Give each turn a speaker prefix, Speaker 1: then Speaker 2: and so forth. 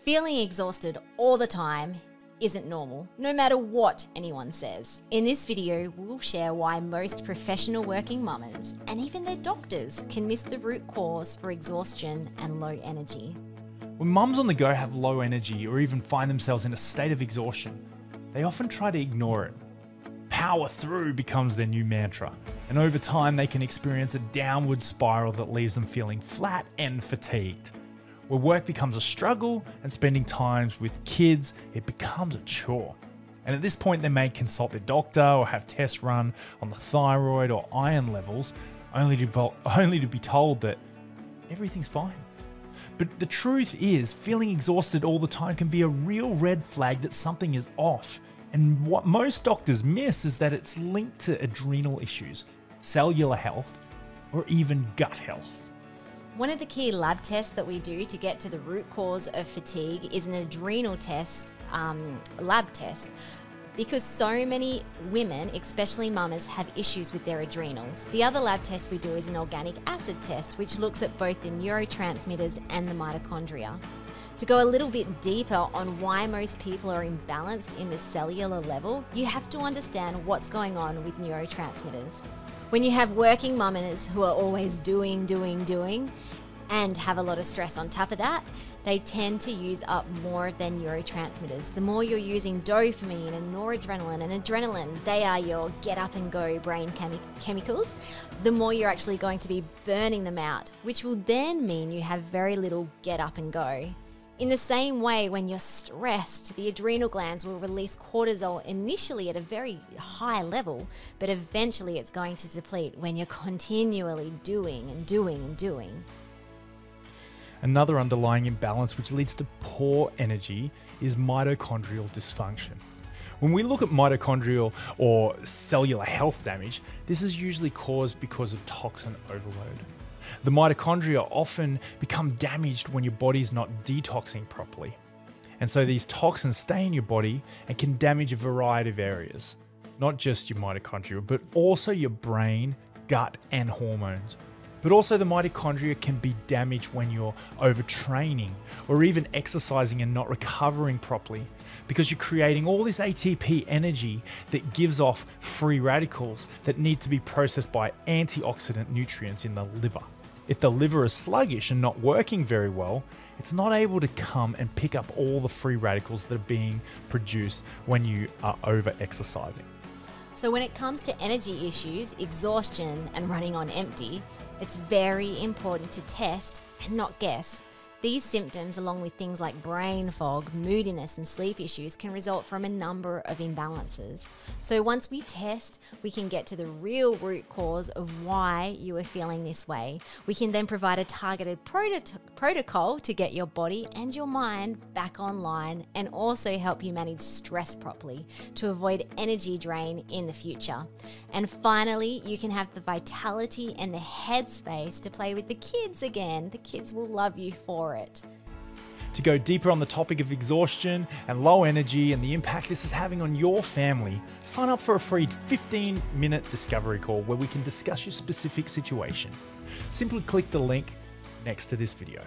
Speaker 1: Feeling exhausted all the time isn't normal, no matter what anyone says. In this video, we'll share why most professional working mamas and even their doctors can miss the root cause for exhaustion and low energy.
Speaker 2: When mums on the go have low energy or even find themselves in a state of exhaustion, they often try to ignore it. Power through becomes their new mantra, and over time they can experience a downward spiral that leaves them feeling flat and fatigued. Where work becomes a struggle and spending time with kids, it becomes a chore. And at this point they may consult their doctor or have tests run on the thyroid or iron levels, only to be told that everything's fine. But the truth is, feeling exhausted all the time can be a real red flag that something is off. And what most doctors miss is that it's linked to adrenal issues, cellular health, or even gut health.
Speaker 1: One of the key lab tests that we do to get to the root cause of fatigue is an adrenal test, lab test, because so many women, especially mamas, have issues with their adrenals. The other lab test we do is an organic acid test, which looks at both the neurotransmitters and the mitochondria. To go a little bit deeper on why most people are imbalanced in the cellular level, you have to understand what's going on with neurotransmitters. When you have working mamas who are always doing, and have a lot of stress on top of that, they tend to use up more of their neurotransmitters. The more you're using dopamine and noradrenaline and adrenaline, they are your get up and go brain chemicals, the more you're actually going to be burning them out, which will then mean you have very little get up and go. In the same way, when you're stressed, the adrenal glands will release cortisol initially at a very high level, but eventually it's going to deplete when you're continually doing.
Speaker 2: Another underlying imbalance which leads to poor energy is mitochondrial dysfunction. When we look at mitochondrial or cellular health damage, this is usually caused because of toxin overload. The mitochondria often become damaged when your body's not detoxing properly. And so these toxins stay in your body and can damage a variety of areas. Not just your mitochondria, but also your brain, gut, and hormones. But also the mitochondria can be damaged when you're overtraining or even exercising and not recovering properly, because you're creating all this ATP energy that gives off free radicals that need to be processed by antioxidant nutrients in the liver. If the liver is sluggish and not working very well, it's not able to come and pick up all the free radicals that are being produced when you are over-exercising.
Speaker 1: So when it comes to energy issues, exhaustion, and running on empty, it's very important to test and not guess. These symptoms, along with things like brain fog, moodiness, and sleep issues, can result from a number of imbalances. So once we test, we can get to the real root cause of why you are feeling this way. We can then provide a targeted protocol to get your body and your mind back online, and also help you manage stress properly to avoid energy drain in the future. And finally, you can have the vitality and the headspace to play with the kids again. The kids will love you for it.
Speaker 2: To go deeper on the topic of exhaustion and low energy and the impact this is having on your family, sign up for a free 15-minute discovery call where we can discuss your specific situation. Simply click the link next to this video.